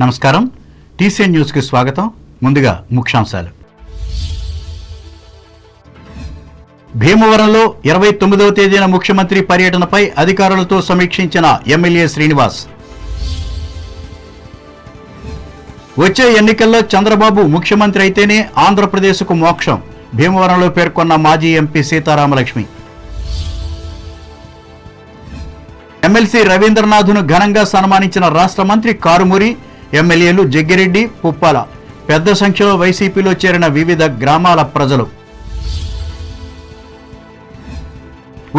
నమస్కారం. TCN news కి స్వాగతం. ముందుగా ముఖ్యాంశాలు. భీమవరంలో 29వ తేదీన ముఖ్యమంత్రి పర్యటనపై అధికారులతో సమీక్షించిన ఎమ్మెల్యే శ్రీనివాస్. వచ్చే ఎన్నికల్లో చంద్రబాబు ముఖ్యమంత్రి అయితేనే ఆంధ్రప్రదేశ్కు మోక్షం, భీమవరంలో పేర్కొన్న మాజీ ఎంపీ సీతారామలక్ష్మి. ఎమ్మెల్సీ రవీంద్రనాథ్ను ఘనంగా సన్మానించిన రాష్ట్ర మంత్రి కారుమూరి, ఎమ్మెల్యేలు జగ్గిరెడ్డి, పుప్పాల. పెద్ద సంఖ్యలో వైసీపీలో చేరిన వివిధ గ్రామాల ప్రజలు.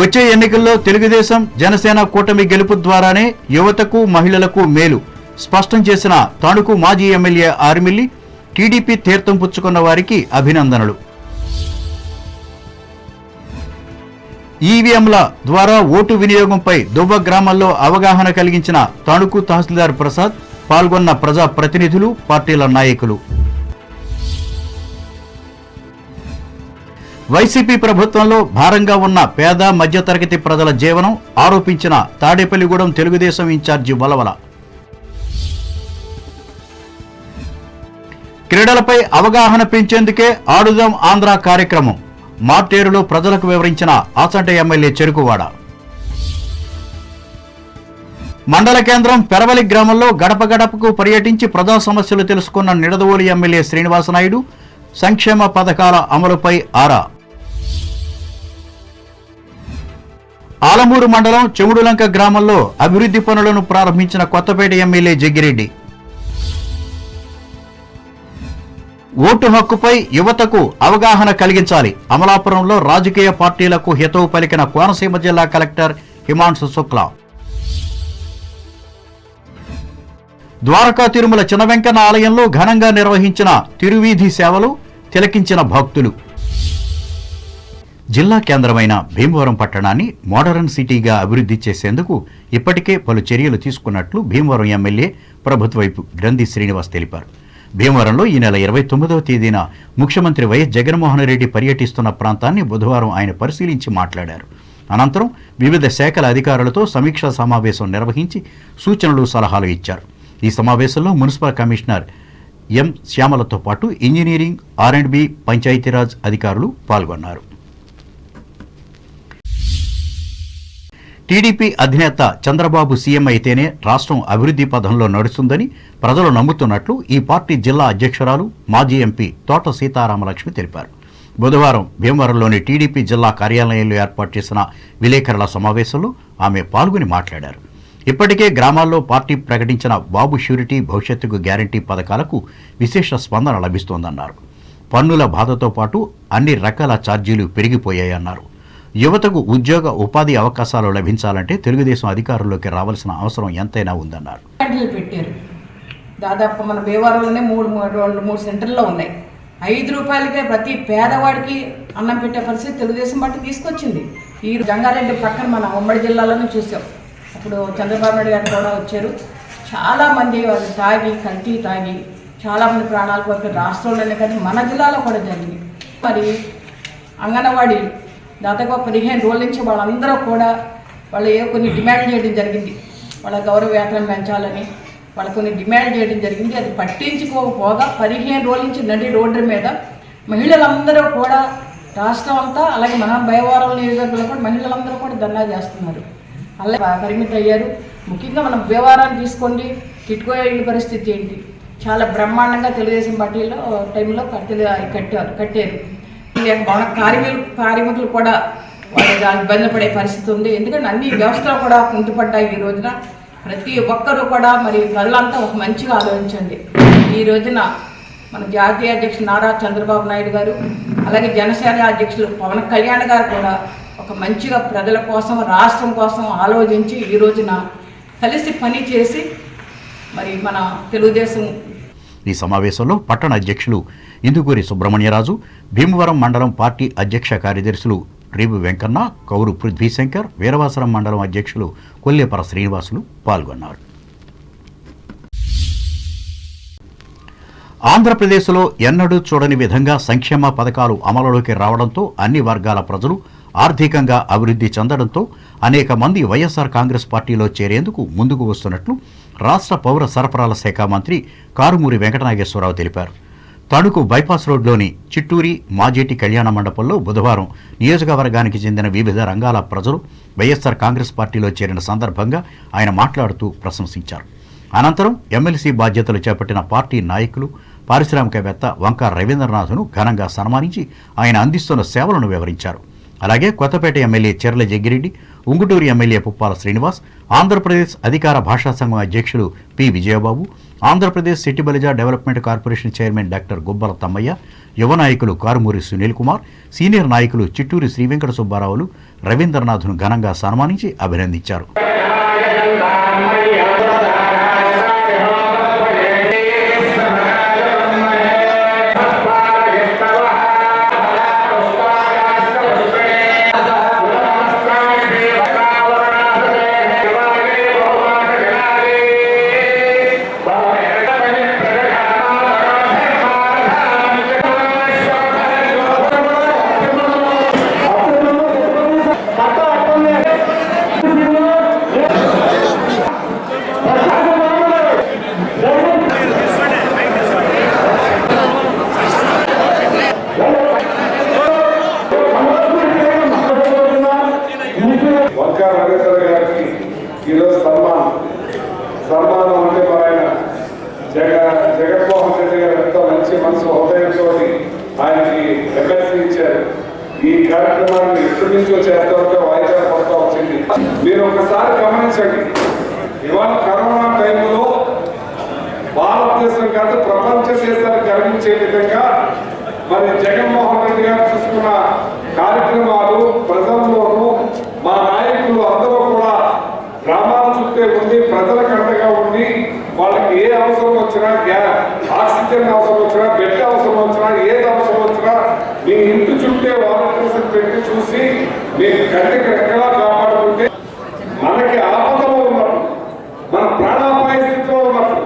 వచ్చే ఎన్నికల్లో తెలుగుదేశం జనసేన కూటమి గెలుపు ద్వారానే యువతకు మహిళలకు మేలు స్పష్టం చేసిన తణుకు మాజీ ఎమ్మెల్యే ఆర్మిల్లి. టీడీపీ తీర్థం పుచ్చుకున్న వారికి అభినందనలు. ఈవీఎంల ద్వారా ఓటు వినియోగంపై దువ్వ గ్రామాల్లో అవగాహన కలిగించిన తణుకు తహసీల్దార్ ప్రసాద్. పాల్గొన్న ప్రజా ప్రతినిధులు, పార్టీల నాయకులు. వైసీపీ ప్రభుత్వంలో భారంగా ఉన్న పేద మధ్యతరగతి ప్రజల జీవనం ఆరోపించిన తాడేపల్లిగూడెం తెలుగుదేశం ఇన్ఛార్జి వలవల. క్రీడలపై అవగాహన పెంచేందుకే ఆడుదాం ఆంధ్ర కార్యక్రమం మార్టేరులో ప్రజలకు వివరించిన ఆచంట ఎమ్మెల్యే చెరుకువాడ. మండల కేంద్రం పెరవలి గ్రామంలో గడప గడపకు పర్యటించి ప్రజా సమస్యలు తెలుసుకున్న నిడదవోలు ఎమ్మెల్యే శ్రీనివాసనాయుడు. సంక్షేమ పథకాల అమలుపై ఆరా. ఆలమూరు మండలం చెముడులంక గ్రామంలో అభివృద్ధి పనులను ప్రారంభించిన కొత్తపేట ఎమ్మెల్యే జగ్గిరెడ్డి. ఓటు హక్కుపై యువతకు అవగాహన కలిగించాలి, అమలాపురంలో రాజకీయ పార్టీలకు హితవు పలికిన కోనసీమ జిల్లా కలెక్టర్ హిమాంశు శుక్లా. ద్వారకా తిరుమల చినవెంకన్న ఆలయంలో ఘనంగా నిర్వహించిన తిరువీధి సేవలు తిలకించిన భక్తులు. జిల్లా కేంద్రమైన భీమవరం పట్టణాన్ని మోడరన్ సిటీగా అభివృద్ధి చేసేందుకు ఇప్పటికే పలు చర్యలు తీసుకున్నట్లు భీమవరం ఎమ్మెల్యే ప్రభుత్వైపు గ్రంథి శ్రీనివాస్ తెలిపారు. భీమవరంలో ఈ నెల 29వ తేదీన ముఖ్యమంత్రి వైఎస్ జగన్మోహన్ రెడ్డి పర్యటిస్తున్న ప్రాంతాన్ని బుధవారం ఆయన పరిశీలించి మాట్లాడారు. అనంతరం వివిధ శాఖల అధికారులతో సమీక్షా సమావేశం నిర్వహించి సూచనలు, సలహాలు ఇచ్చారు. ఈ సమావేశంలో మున్సిపల్ కమిషనర్ ఎం శ్యామలతో పాటు ఇంజనీరింగ్, R&B, పంచాయతీరాజ్ అధికారులు పాల్గొన్నారు. టీడీపీ అధినేత చంద్రబాబు సీఎం అయితేనే రాష్ట్రం అభివృద్ధి పథంలో నడుస్తుందని ప్రజలు నమ్ముతున్నట్లు ఈ పార్టీ జిల్లా అధ్యక్షురాలు, మాజీ ఎంపీ తోట సీతారామలక్ష్మి తెలిపారు. బుధవారం భీమవరంలోని టీడీపీ జిల్లా కార్యాలయంలో ఏర్పాటు చేసిన విలేకరుల సమావేశంలో ఆమె పాల్గొని మాట్లాడారు. ఇప్పటికే గ్రామాల్లో పార్టీ ప్రకటించిన బాబు ష్యూరిటీ, భవిష్యత్తుకు గ్యారంటీ పథకాలకు విశేష స్పందన లభిస్తోందన్నారు. పన్నుల బాధతో పాటు అన్ని రకాల ఛార్జీలు పెరిగిపోయాయన్నారు. యువతకు ఉద్యోగ, ఉపాధి అవకాశాలు లభించాలంటే తెలుగుదేశం అధికారంలోకి రావాల్సిన అవసరం ఎంతైనా ఉందన్నారు. దాదాపు మన భీమవరంలోనే మూడు సెంటర్లో ఉన్నాయి. 5 రూపాయలకే ప్రతి పేదవాడికి అన్నం పెట్టే పరిస్థితి తెలుగుదేశం పార్టీ తీసుకొచ్చింది. ఈ జంగారెడ్డి పక్కన మన ఉమ్మడి జిల్లాలోనే చూసాం. అప్పుడు చంద్రబాబు నాయుడు గారు కూడా వచ్చారు. చాలామంది వాళ్ళు కల్తీ తాగి చాలామంది ప్రాణాలు కోల్పోయి రాష్ట్రంలోనే కానీ మన జిల్లాలో కూడా జరిగింది. మరి అంగన్వాడీ దాదాపు 15 రోజుల నుంచి వాళ్ళందరూ కూడా వాళ్ళు కొన్ని డిమాండ్ చేయడం జరిగింది. వాళ్ళ గౌరవ వేతనం పెంచాలని వాళ్ళు కొన్ని డిమాండ్ చేయడం జరిగింది. అది పట్టించుకోకపోగా 15 రోజుల నుంచి నడి రోడ్డు మీద మహిళలందరూ కూడా రాష్ట్రం అంతా, అలాగే మన భీమవరం నియోజకవర్గంలో కూడా మహిళలందరూ కూడా ధర్నా చేస్తున్నారు. అలా పరిమితి అయ్యారు. ముఖ్యంగా మనం భీమవరాన్ని తీసుకోండి, కిట్కో ఇళ్ళ పరిస్థితి ఏంటి, చాలా బ్రహ్మాండంగా తెలుగుదేశం పార్టీలో టైంలో కట్టారు. భవన కార్మికులు కూడా వాళ్ళు ఇబ్బంది పడే పరిస్థితి ఉంది. ఎందుకంటే అన్ని వ్యవస్థలు కూడా కుంటుపడ్డాయి. ఈ రోజున ప్రతి ఒక్కరూ కూడా మరి ప్రజలంతా ఒక మంచిగా ఆలోచించండి. ఈ రోజున మన జాతీయ అధ్యక్షులు నారా చంద్రబాబు నాయుడు గారు, అలాగే జనసేన అధ్యక్షులు పవన్ కళ్యాణ్ గారు కూడా ఒక మంచిగా ప్రజల కోసం, రాష్ట్రం కోసం ఆలోచించి ఈ రోజున కలిసి పని చేసి మరి మన తెలుగుదేశం. ఈ సమావేశంలో పట్టణ అధ్యక్షులు ఇందుకూరి సుబ్రహ్మణ్యరాజు, భీమవరం మండలం పార్టీ అధ్యక్ష కార్యదర్శులు రేవు వెంకన్న, కౌరు పృథ్వీశంకర్, వీరవాసరం మండలం అధ్యక్షులు కొల్లేపర శ్రీనివాసులు పాల్గొన్నారు. ఆంధ్రప్రదేశ్లో ఎన్నడూ చూడని విధంగా సంక్షేమ పథకాలు అమలులోకి రావడంతో అన్ని వర్గాల ప్రజలు ఆర్థికంగా అభివృద్ధి చెందడంతో అనేక మంది వైఎస్ఆర్ కాంగ్రెస్ పార్టీలో చేరేందుకు ముందుకు వస్తున్నట్లు రాష్ట్ర పౌర సరఫరాల శాఖ మంత్రి కారుమూరి వెంకటనాగేశ్వరరావు తెలిపారు. తణుకు బైపాస్ రోడ్లోని చిట్టూరి మాజేటి కళ్యాణ మండపంలో బుధవారం నియోజకవర్గానికి చెందిన వివిధ రంగాల ప్రజలు వైఎస్సార్ కాంగ్రెస్ పార్టీలో చేరిన సందర్భంగా ఆయన మాట్లాడుతూ ప్రశంసించారు. అనంతరం ఎమ్మెల్సీ బాధ్యతలు చేపట్టిన పార్టీ నాయకులు, పారిశ్రామికవేత్త వంక రవీంద్రనాథ్ను ఘనంగా సన్మానించి ఆయన అందిస్తున్న సేవలను వివరించారు. అలాగే కొత్తపేట ఎమ్మెల్యే చెర్ల జగ్గిరెడ్డి, ఉంగుటూరు ఎమ్మెల్యే పుప్పాల శ్రీనివాస్, ఆంధ్రప్రదేశ్ అధికార భాషా సంఘం అధ్యక్షులు P Vijayababu, Andhra Pradesh city Balija development corporation chairman doctor Gubbala Tammayya, యువ నాయకులు కారుమూరి సునీల్ కుమార్, సీనియర్ నాయకులు చిట్టూరి శ్రీవెంకట సుబ్బారావులు రవీంద్రనాథ్ను ఘనంగా సన్మానించి అభినందించారు. ఈరోజు సన్మానం అంటే మరి ఆయన జగన్మోహన్ రెడ్డి గారు ఎంతో మంచి మనసు హృదయంతో ఆయనకి ఎమ్మెల్సీ ఇచ్చారు. ఈ కార్యక్రమాన్ని ఎప్పటి నుంచో చేస్తూ ఉంటే వాయిదా పడుతూ వచ్చింది. మీరు ఒకసారి గమనించండి, ఇవాళ కరోనా టైంలో భారతదేశం కాదు ప్రపంచ దేశాలు గర్వించే విధంగా మరి జగన్మోహన్ రెడ్డి గారు చూసుకున్న కార్యక్రమాలు ప్రజల్లోనూ మా నాయకులు అందరూ కూడా గ్రామాల చుట్టే ఉండి ప్రజలకు అండగా ఉండి వాళ్ళకి ఏ అవసరం వచ్చినా, ఆక్సిజన్ అవసరం వచ్చినా, బెడ్ అవసరం వచ్చినా, ఏది అవసరం వచ్చినా మీ ఇంటి చుట్టే వాలంటీర్స్ పెట్టి చూసి మీ కంటికి రెక్కలా కాపాడుకుంటే మనకి ఆపదలో ఉన్నప్పుడు, మన ప్రాణాపాయ స్థితిలో ఉన్నప్పుడు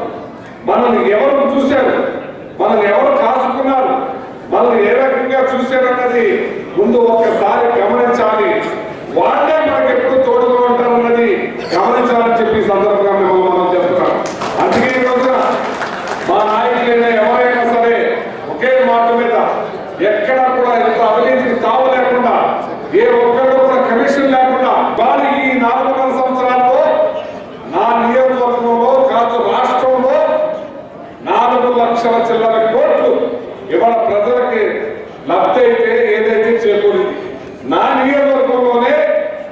మనల్ని ఎవరు చూశారు, మనల్ని ఎవరు కాసుకున్నారు, మనల్ని ఏ రకంగా చూశారన్నది ముందు ఒక్కసారి గమనించాలి. వాళ్ళే మనకి ఎప్పుడు తోడుగా ఉంటారన్నది గమనించాలని చెప్పి సందర్భంగా మనం చెప్తున్నాం. అందుకే ఈ రోజున మా నాయకులైనా ఎవరైనా సరే ఒకే మాట మీద ఎక్కడా కూడా ఎంత అవినీతికి తావు లేకుండా, ఏ ఒక్కరు కూడా కమిషన్ లేకుండా వారు ఈ 4.5 సంవత్సరాల్లో నా నియోజకవర్గంలో కాదు రాష్ట్రంలో 4 లక్షల చిల్లర కోట్లు ఇవాళ ప్రజలకి లబ్ధి అయితే ఏదైతే చేకూరింది. నా నియోజకవర్గంలోనే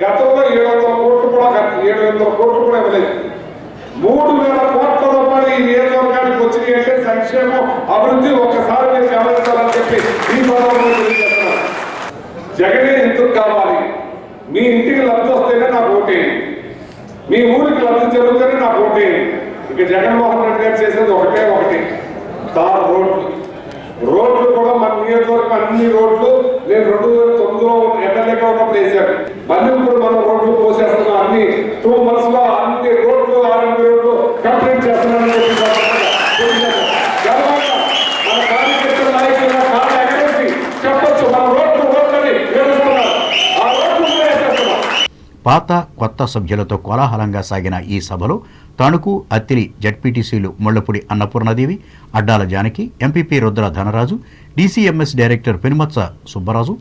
గతంలో 700 కోట్లు కూడా 700 కోట్లు కూడా ఇవ్వలేదు. 3,000 కోట్ల రూపాయలు ఈ నియోజకవర్గానికి వచ్చినాయి అంటే సంక్షేమం, అభివృద్ధి ఒక్కసారి మీరు గమనించాలని చెప్పి ఈ పదవులు తెలియజేస్తున్నారు. జగనే ఎందుకు కావాలి? మీ ఇంటికి లబ్ధి వస్తేనే నాకు ఓటేయండి, మీ ఊరికి లబ్ధి జరుగుతూనే నాకు ఓటేయండి. ఇక జగన్మోహన్ రెడ్డి గారు చేసేది ఒకటి తారు రోడ్లు కూడా మన నియోజకవర్గం అన్ని రోడ్లు నేను 2009లో ఎమ్మెల్యేగా ఉన్నప్పుడు వేశాను. మళ్ళీ ఇప్పుడు మనం రోడ్లు పోసేస్తున్నాం. అన్ని 2 months లో అన్ని రోడ్లు 6 రోడ్లు కంప్లీట్ చేస్తున్నామని మన కార్యకర్తల నాయకులుగా కాదు ఎగరేసి చెప్పొచ్చు, మన రోడ్లని వేడుస్తున్నారు, ఆ రోడ్లు వేసేస్తున్నాం. పాత కొత్త సభ్యులతో కోలాహలంగా సాగిన ఈ సభలో తణుకు అత్తిలి జడ్పీటీసీలు Mullapudi Annapurna Devi, Addala Janaki, MPP Rudra Dhanraj, DCMS director Penumatsa Subbaraju,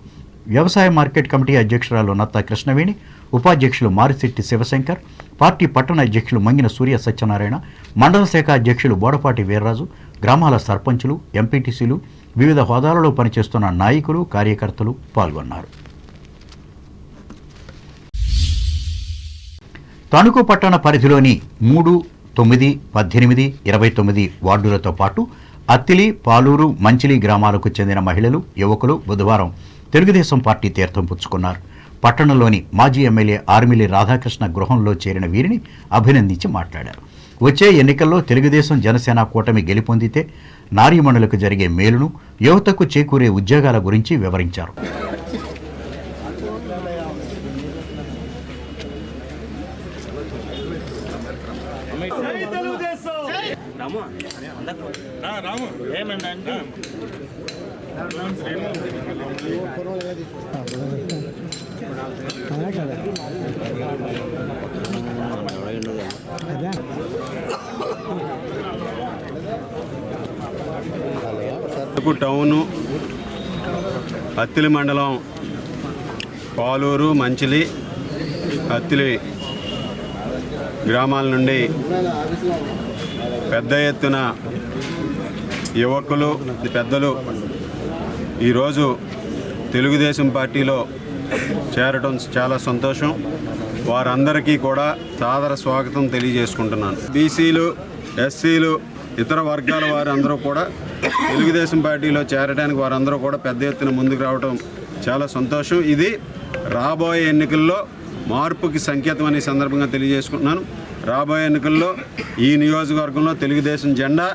వ్యవసాయ మార్కెట్ కమిటీ అధ్యక్షురాలు నత్త కృష్ణవేణి, ఉపాధ్యక్షులు మారిశెట్టి శివశంకర్, పార్టీ పట్టణ అధ్యక్షులు మంగిన సూర్య సత్యనారాయణ, మండల శాఖ అధ్యక్షులు బోడపాటి వీర్రాజు, గ్రామాల సర్పంచులు, ఎంపీటీసీలు, వివిధ హోదాలలో పనిచేస్తున్న నాయకులు, కార్యకర్తలు పాల్గొన్నారు. తణుకు పట్టణ పరిధిలోని 3, 9, 18, 29 వార్డులతో పాటు అత్తిలి, పాలూరు, మంచిలి గ్రామాలకు చెందిన మహిళలు, యువకులు బుధవారం తెలుగుదేశం పార్టీ తీర్థం పుచ్చుకున్నారు. పట్టణంలోని మాజీ ఎమ్మెల్యే ఆర్మిలి రాధాకృష్ణ గృహంలో చేరిన వీరిని అభినందించి మాట్లాడారు. వచ్చే ఎన్నికల్లో తెలుగుదేశం జనసేన కూటమి గెలుపొందితే నారీమణులకు జరిగే మేలును, యువతకు చేకూరే ఉద్యోగాల గురించి వివరించారు. రాము టౌను అత్తిలి మండలం పాలూరు మంచిలి అత్తిలి గ్రామాల నుండి పెద్ద ఎత్తున యువకులు పెద్దలు ఈరోజు తెలుగుదేశం పార్టీలో చేరడం చాలా సంతోషం. వారందరికీ కూడా సాదర స్వాగతం తెలియజేసుకుంటున్నాను. బీసీలు, ఎస్సీలు, ఇతర వర్గాల వారందరూ కూడా తెలుగుదేశం పార్టీలో చేరడానికి వారందరూ కూడా పెద్ద ఎత్తున ముందుకు రావడం చాలా సంతోషం. ఇది రాబోయే ఎన్నికల్లో మార్పుకి సంకేతం అనే సందర్భంగా తెలియజేసుకుంటున్నాను. రాబోయే ఎన్నికల్లో ఈ నియోజకవర్గంలో తెలుగుదేశం జెండా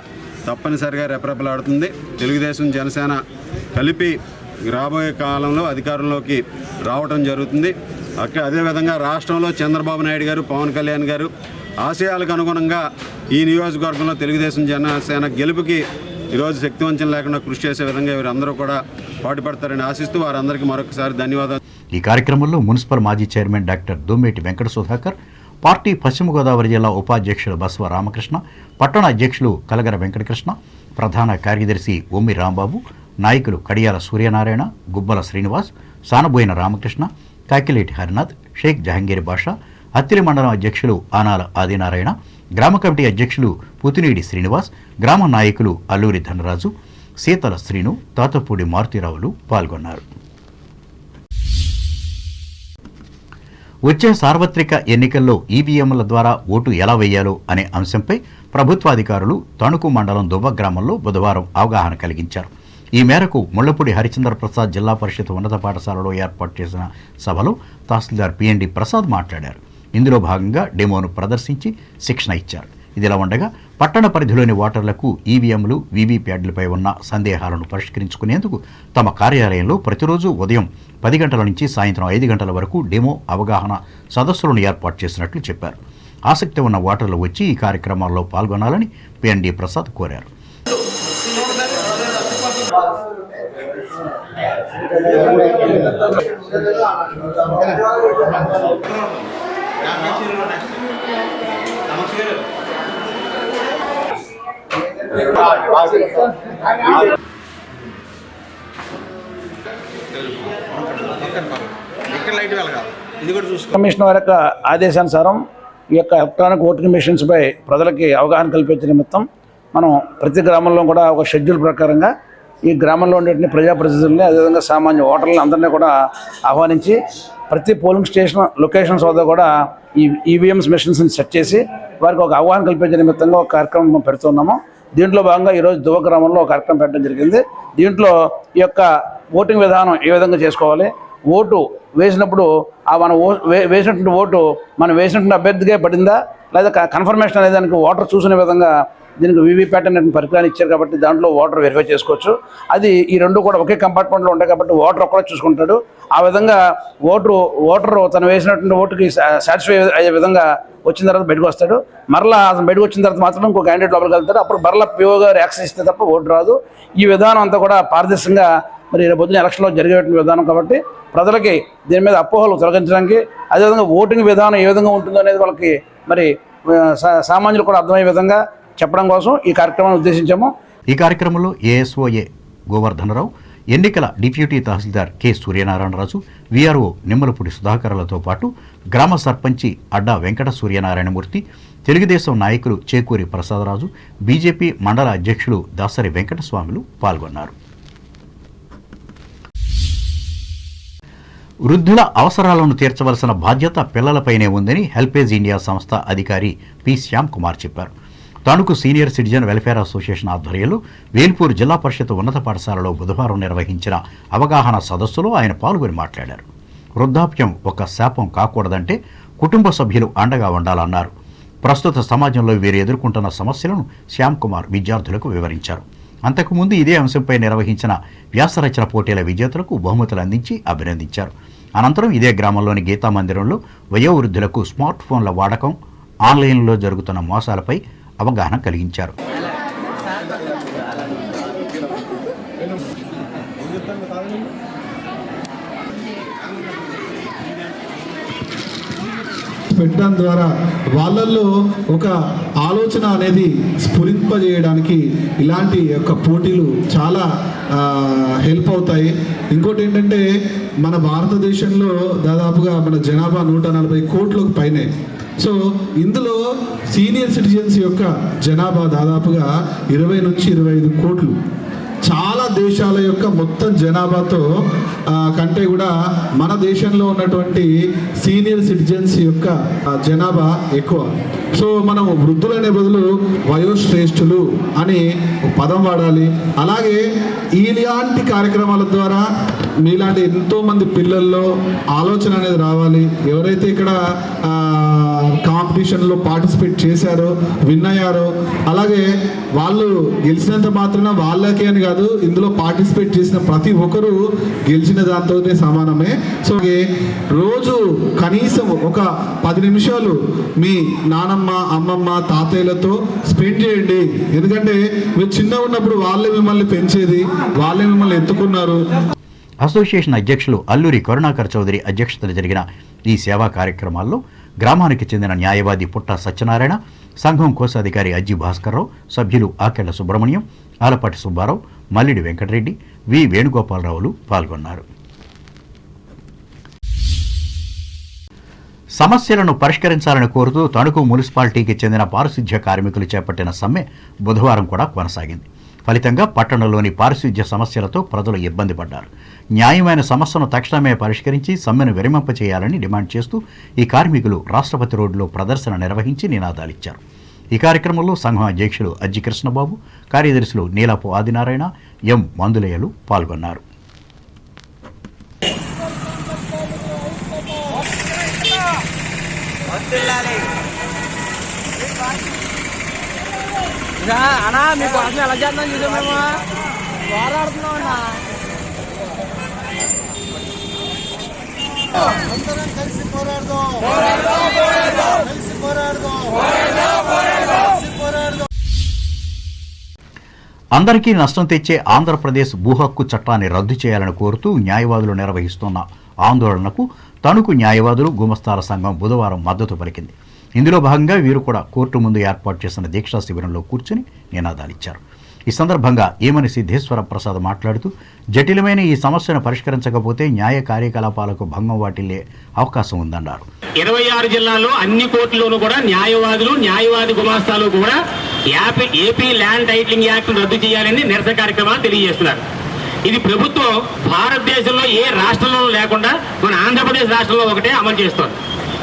తప్పనిసరిగా రెపరెపలాడుతుంది. తెలుగుదేశం జనసేన కలిపి రాబోయే కాలంలో అధికారంలోకి రావడం జరుగుతుంది. అదేవిధంగా రాష్ట్రంలో చంద్రబాబు నాయుడు గారు, పవన్ కళ్యాణ్ గారు ఆశయాలకు అనుగుణంగా ఈ నియోజకవర్గంలో తెలుగుదేశం జనసేన గెలుపుకి ఈరోజు శక్తివంచన లేకుండా కృషి చేసే విధంగా వీరందరూ కూడా పాటుపడతారని ఆశిస్తూ వారందరికీ మరొకసారి ధన్యవాదాలు. ఈ కార్యక్రమంలో మున్సిపల్ మాజీ chairman doctor Dommeti Venkata Sudhakar, party పశ్చిమ గోదావరి జిల్లా ఉపాధ్యక్షులు బసవ రామకృష్ణ, పట్టణ అధ్యక్షులు కలగర వెంకటకృష్ణ, ప్రధాన కార్యదర్శి ఒమ్మి రాంబాబు, నాయకులు కడియాల సూర్యనారాయణ, గుబ్బల శ్రీనివాస్, సానబోయిన రామకృష్ణ, కాకిలేటి హరినాథ్, షేక్ జహంగీర్ బాషా, అత్తిలి మండలం అధ్యక్షులు ఆనాల ఆదినారాయణ, గ్రామ కమిటీ అధ్యక్షులు పుతినీడి శ్రీనివాస్, గ్రామ నాయకులు అల్లూరి ధనరాజు, సీతల శ్రీను, తాతపూడి మారుతీరావులు పాల్గొన్నారు. వచ్చే సార్వత్రిక ఎన్నికల్లో ఈవీఎంల ద్వారా ఓటు ఎలా వేయాలో అనే అంశంపై ప్రభుత్వాధికారులు తణుకు మండలం దువ్వ గ్రామంలో బుధవారం అవగాహన కలిగించారు. ఈ మేరకు ముళ్లపూడి హరిచంద్ర ప్రసాద్ జిల్లా పరిషత్ ఉన్నత పాఠశాలలో ఏర్పాటు చేసిన సభలో తహసీల్దార్ పిఎన్డి ప్రసాద్ మాట్లాడారు. ఇందులో భాగంగా డెమోను ప్రదర్శించి శిక్షణ ఇచ్చారు. ఇదిలా ఉండగా పట్టణ పరిధిలోని ఓటర్లకు ఈవీఎంలు, వీవీప్యాడ్లపై ఉన్న సందేహాలను పరిష్కరించుకునేందుకు తమ కార్యాలయంలో ప్రతిరోజు ఉదయం 10 గంటల నుంచి సాయంత్రం 5 గంటల వరకు డెమో అవగాహన సదస్సులను ఏర్పాటు చేసినట్లు చెప్పారు. ఆసక్తి ఉన్న ఓటర్లు వచ్చి ఈ కార్యక్రమాల్లో పాల్గొనాలని పిఎన్డి ప్రసాద్ కోరారు. కమిషన్ వారి యొక్క ఆదేశానుసారం ఈ యొక్క ఎలక్ట్రానిక్ ఓటింగ్ మెషిన్స్పై ప్రజలకి అవగాహన కల్పించే నిమిత్తం మనం ప్రతి గ్రామంలో కూడా ఒక షెడ్యూల్ ప్రకారంగా ఈ గ్రామంలో ఉండే ప్రజాప్రతినిధుల్ని, అదేవిధంగా సామాన్య ఓటర్లని అందరినీ కూడా ఆహ్వానించి ప్రతి పోలింగ్ స్టేషన్ లొకేషన్స్ వద్ద కూడా ఈ ఈవీఎంస్ మెషిన్స్ని సెట్ చేసి వారికి ఒక అవగాహన కల్పించే నిమిత్తంగా ఒక కార్యక్రమం పెడుతున్నాము. దీంట్లో భాగంగా ఈరోజు దువ్వ గ్రామంలో ఒక కార్యక్రమం పెట్టడం జరిగింది. దీంట్లో ఈ యొక్క ఓటింగ్ విధానం ఏ విధంగా చేసుకోవాలి, ఓటు వేసినప్పుడు మనం వేసినటువంటి ఓటు మనం వేసినటువంటి అభ్యర్థిగా పడిందా లేదా కన్ఫర్మేషన్ అనే దానికి ఓటర్ చూసిన విధంగా దీనికి వీవీప్యాట్ అనే పరికరాన్ని ఇచ్చారు కాబట్టి దాంట్లో ఓటర్ వెరిఫై చేసుకోవచ్చు. అది ఈ రెండు కూడా ఒకే కంపార్ట్మెంట్లో ఉంటాయి కాబట్టి ఓటర్ ఒక్కడే చూసుకుంటాడు. ఆ విధంగా ఓటరు తను వేసినటువంటి ఓటుకి సాటిస్ఫై అయ్యే విధంగా వచ్చిన తర్వాత బయటకు వస్తాడు. మరలా అతను బయటకు వచ్చిన తర్వాత మాత్రం ఇంకో క్యాండిడేట్ లోపలికి వెళ్తాడు. అప్పుడు మరలా పిఓ గారు యాక్సెస్ ఇస్తే తప్ప ఓటు రాదు. ఈ విధానం అంతా కూడా పారదర్శకంగా మరి రేపు పొద్దున ఎలక్షన్లో జరిగేటువంటి విధానం కాబట్టి ప్రజలకి దీని మీద అపోహలు తొలగించడానికి, అదేవిధంగా ఓటింగ్ విధానం ఏ విధంగా ఉంటుందో అనేది వాళ్ళకి మరి సామాన్యులు కూడా అర్థమయ్యే విధంగా చెప్పడం కోసం ఈ కార్యక్రమాన్ని ఉద్దేశించాము. ఈ కార్యక్రమంలో ఏఎస్ఓఏ గోవర్ధనరావు, ఎన్నికల డిప్యూటీ తహసీల్దార్ కె సూర్యనారాయణరాజు, వీఆర్ఓ నిమ్మలపూడి సుధాకర్లతో పాటు గ్రామ సర్పంచి అడ్డా వెంకట సూర్యనారాయణమూర్తి, తెలుగుదేశం నాయకులు చేకూరి ప్రసాదరాజు, బీజేపీ మండల అధ్యక్షులు దాసరి వెంకటస్వాములు పాల్గొన్నారు. వృద్ధుల అవసరాలను తీర్చవలసిన బాధ్యత పిల్లలపైనే ఉందని హెల్పేజ్ ఇండియా సంస్థ అధికారి పి శ్యామ్ కుమార్ చెప్పారు. Tanuku senior citizen welfare association ఆధ్వర్యంలో వేల్పూర్ జిల్లా పరిషత్ ఉన్నత పాఠశాలలో బుధవారం నిర్వహించిన అవగాహన సదస్సులో ఆయన పాల్గొని మాట్లాడారు. వృద్ధాప్యం ఒక శాపం కాకూడదంటే కుటుంబ సభ్యులు అండగా ఉండాలన్నారు. ప్రస్తుత సమాజంలో వీరు ఎదుర్కొంటున్న సమస్యలను శ్యామ్ కుమార్ విద్యార్థులకు వివరించారు. అంతకుముందు ఇదే అంశంపై నిర్వహించిన వ్యాసరచన పోటీల విజేతలకు బహుమతులు అందించి అభినందించారు. అనంతరం ఇదే గ్రామంలోని గీతా మందిరంలో వయోవృద్ధులకు స్మార్ట్ ఫోన్ల వాడకం, ఆన్లైన్లో జరుగుతున్న మోసాలపై అవగాహన కలిగించారు. పెట్టడం ద్వారా వాళ్ళల్లో ఒక ఆలోచన అనేది స్ఫురింపజేయడానికి ఇలాంటి యొక్క పోటీలు చాలా హెల్ప్ అవుతాయి. ఇంకోటి ఏంటంటే మన భారతదేశంలో దాదాపుగా మన జనాభా 140 కోట్లకు పైనే. సో ఇందులో సీనియర్ సిటిజన్స్ యొక్క జనాభా దాదాపుగా 20 నుంచి 25 కోట్లు. చాలా దేశాల యొక్క మొత్తం జనాభాతో కంటే కూడా మన దేశంలో ఉన్నటువంటి సీనియర్ సిటిజన్స్ యొక్క జనాభా ఎక్కువ. సో మనం వృద్ధులనే బదులు వయోశ్రేష్ఠులు అని పదం వాడాలి. అలాగే ఇలాంటి కార్యక్రమాల ద్వారా మీలాంటి ఎంతోమంది పిల్లల్లో ఆలోచన అనేది రావాలి. ఎవరైతే ఇక్కడ కాంపిటీషన్లో పార్టిసిపేట్ చేశారో, విన్ అయ్యారో, అలాగే వాళ్ళు గెలిచినంత మాత్రాన వాళ్ళకే అని కాదు, ఇందులో పార్టిసిపేట్ చేసిన ప్రతి ఒక్కరూ గెలిచిన దాంతోనే సమానమే. సో రోజు కనీసం ఒక 10 నిమిషాలు మీ నానమ్మ, అమ్మమ్మ, తాతయ్యలతో స్పెండ్ చేయండి. ఎందుకంటే మీరు చిన్నగా ఉన్నప్పుడు వాళ్ళే మిమ్మల్ని పెంచేది, వాళ్ళే మిమ్మల్ని ఎత్తుకున్నారు. అసోసియేషన్ అధ్యక్షులు అల్లూరి కరుణాకర్ చౌదరి అధ్యక్షతన జరిగిన ఈ సేవా కార్యక్రమాల్లో గ్రామానికి చెందిన న్యాయవాది పుట్ట సత్యనారాయణ, సంఘం కోశాధికారి అజ్జి భాస్కర్రావు, సభ్యులు ఆకెళ్ల సుబ్రహ్మణ్యం, ఆలపాటి సుబ్బారావు, మల్లిడి వెంకటరెడ్డి, వి వేణుగోపాలరావులు పాల్గొన్నారు. సమస్యలను పరిష్కరించాలని కోరుతూ తణుకు మున్సిపాలిటీకి చెందిన పారిశుధ్య కార్మికులు చేపట్టిన సమ్మె బుధవారం కూడా కొనసాగింది. ఫలితంగా పట్టణంలోని పారిశుధ్య సమస్యలతో ప్రజలు ఇబ్బంది పడ్డారు. న్యాయమైన సమస్యను తక్షణమే పరిష్కరించి సమ్మెను విరమింపచేయాలని డిమాండ్ చేస్తూ ఈ కార్మికులు రాష్ట్రపతి రోడ్లో ప్రదర్శన నిర్వహించి నినాదాలిచ్చారు. ఈ కార్యక్రమంలో సంఘం అధ్యక్షులు అజ్జి కృష్ణబాబు, కార్యదర్శులు నీలాపు ఆదినారాయణ, ఎం మందులయ్యలు పాల్గొన్నారు. అన్నా మీకు అసలు ఎలా చేద్దాం చూసాం మేము పోరాడుతున్నాం అన్నా. అందరం కలిసి పోరాడదాం, కలిసి పోరాడదాం. అందరికీ నష్టం తెచ్చే ఆంధ్రప్రదేశ్ భూ హక్కు చట్టాన్ని రద్దు చేయాలని కోరుతూ న్యాయవాదులు నిర్వహిస్తున్న ఆందోళనకు తణుకు న్యాయవాదులు గుమస్తాల సంఘం బుధవారం మద్దతు పలికింది. ఇందులో భాగంగా వీరు కూడా కోర్టు ముందు ఏర్పాటు చేసిన దీక్షా శిబిరంలో కూర్చుని నినాదాలిచ్చారు. ఈ సందర్భంగా ఏమని సిద్ధేశ్వర ప్రసాద్ మాట్లాడుతూ, జటిలమైన ఈ సమస్యను పరిష్కరించకపోతే న్యాయ కార్యకలాపాలకు భంగం వాటిల్లే అవకాశం ఉందన్నారు. 26 జిల్లాల్లో అన్ని కోర్టుల్లోనూ కూడా న్యాయవాదులు, న్యాయవాది గుమాస్తాలు కూడా ఏపీ ల్యాండ్ టైటిలింగ్ యాక్ట్ రద్దు చేయాలని నిరసన కార్యక్రమాలు తెలియజేస్తున్నారు. ఇది ప్రభుత్వం భారతదేశంలో ఏ రాష్ట్రంలో లేకుండా మన ఆంధ్రప్రదేశ్ రాష్ట్రంలో ఒకటే అమలు చేస్తోంది.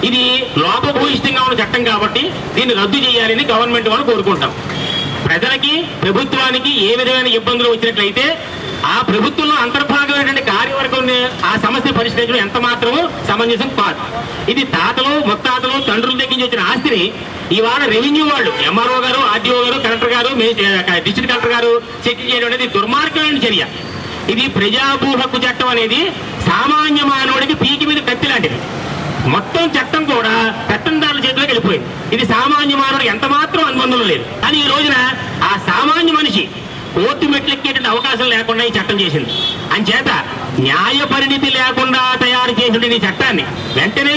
ఇది లోపభూయిష్టంగా ఉన్న చట్టం కాబట్టి దీన్ని రద్దు చేయాలని గవర్నమెంట్ వాళ్ళు కోరుకుంటాం. ప్రజలకి, ప్రభుత్వానికి ఏ విధమైన ఇబ్బందులు వచ్చినట్లయితే ఆ ప్రభుత్వంలో అంతర్భాగమైనటువంటి కార్యవర్గం ఆ సమస్య పరిష్కరించడం ఎంత మాత్రమూ సమంజసం కాదు. ఇది తాతలు, ముత్తాతలు, తండ్రుల దగ్గర నుంచి వచ్చిన ఆస్తిని ఇవాళ రెవెన్యూ వాళ్ళు, ఎంఆర్ఓ గారు, ఆర్డీఓ గారు, కలెక్టర్ గారు, డిస్ట్రిక్ట్ కలెక్టర్ గారు సెటిల్ చేయడం అనేది దుర్మార్గమైన చర్య. ఇది ప్రజాభూ హక్కు చట్టం అనేది సామాన్య మానవుడికి పీకి మీద కత్తి లాంటిది. మొత్తం చట్టం కూడా పెత్తందారుల చేతిలోకి వెళ్ళిపోయింది. ఇది సామాన్య మానవుడికి ఎంత మాత్రం అనుబంధం లేదు. కానీ ఈ రోజున ఆ సామాన్య మనిషి కోర్టు మెట్లెక్కేటువంటి అవకాశం లేకుండా ఈ చట్టం చేసింది. అంచేత న్యాయ పరిణితి లేకుండా తయారు చేసిన ఈ చట్టాన్ని వెంటనే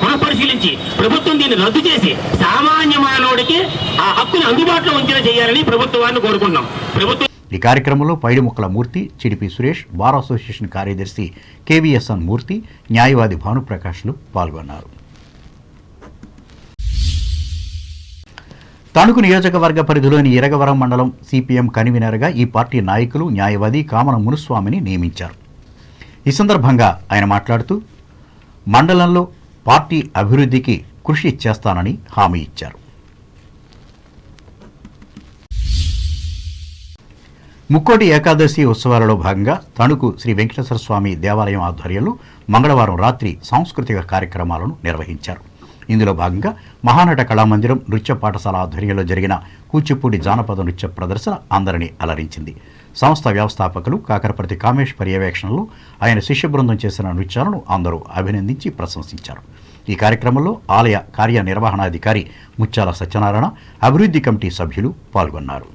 పునఃపరిశీలించి ప్రభుత్వం దీన్ని రద్దు చేసి సామాన్య మానవుడికి ఆ హక్కును అందుబాటులో ఉంచేలా చేయాలని ప్రభుత్వాన్ని కోరుకుంటున్నాం. ప్రభుత్వం ఈ కార్యక్రమంలో పైడిముక్కల మూర్తి, చిడిపి సురేష్, బార్ అసోసియేషన్ కార్యదర్శి కేవీఎస్ఎన్ మూర్తి, న్యాయవాది భానుప్రకాష్లు పాల్గొన్నారు. తణుకు నియోజకవర్గ పరిధిలోని ఇరగవరం మండలం సిపిఎం కన్వీనర్గా ఈ పార్టీ నాయకులు న్యాయవాది కామన మునుస్వామిని నియమించారు. ఈ సందర్భంగా ఆయన మాట్లాడుతూ, మండలంలో పార్టీ అభివృద్ధికి కృషి చేస్తానని హామీ ఇచ్చారు. ముక్కోటి ఏకాదశి ఉత్సవాలలో భాగంగా తణుకు శ్రీ వెంకటేశ్వర స్వామి దేవాలయం ఆధ్వర్యంలో మంగళవారం రాత్రి సాంస్కృతిక కార్యక్రమాలను నిర్వహించారు. ఇందులో భాగంగా మహానట కళామందిరం నృత్య పాఠశాల ఆధ్వర్యంలో జరిగిన కూచిపూడి జానపద నృత్య ప్రదర్శన అందరినీ అలరించింది. సంస్థ వ్యవస్థాపకులు కాకరపర్తి కామేష్ పర్యవేక్షణలో ఆయన శిష్య బృందం చేసిన నృత్యాలను అందరూ అభినందించి ప్రశంసించారు. ఈ కార్యక్రమంలో ఆలయ కార్యనిర్వహణాధికారి ముత్యాల సత్యనారాయణ, అభివృద్ధి కమిటీ సభ్యులు పాల్గొన్నారు.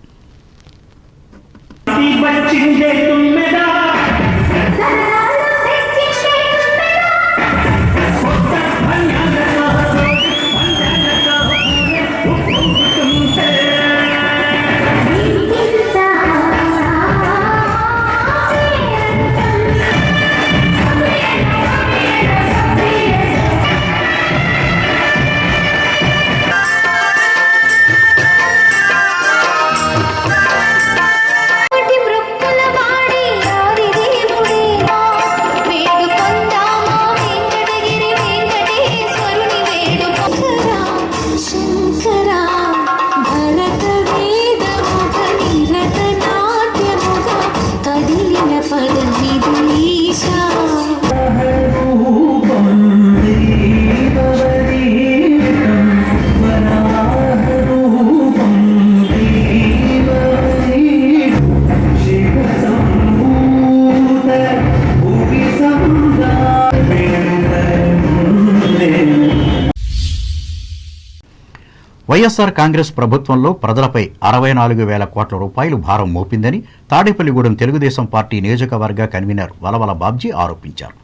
వైఎస్ఆర్ కాంగ్రెస్ ప్రభుత్వంలో ప్రజలపై 64,000 కోట్ల రూపాయలు భారం మోపిందని తాడేపల్లిగూడెం తెలుగుదేశం పార్టీ నియోజకవర్గ కన్వీనర్ వలవల బాబ్జీ ఆరోపించారు.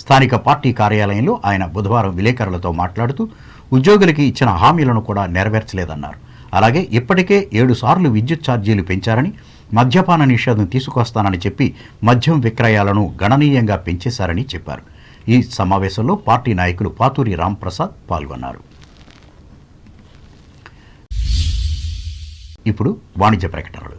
స్థానిక పార్టీ కార్యాలయంలో ఆయన బుధవారం విలేకరులతో మాట్లాడుతూ ఉద్యోగులకి ఇచ్చిన హామీలను కూడా నెరవేర్చలేదన్నారు. అలాగే ఇప్పటికే 7 సార్లు విద్యుత్ ఛార్జీలు పెంచారని, మద్యపాన నిషేధం తీసుకొస్తానని చెప్పి మద్యం విక్రయాలను గణనీయంగా పెంచేశారని చెప్పారు. ఈ సమావేశంలో పార్టీ నాయకులు పాతూరి రాంప్రసాద్ పాల్గొన్నారు. ఇప్పుడు వాణిజ్య ప్రకటనలు.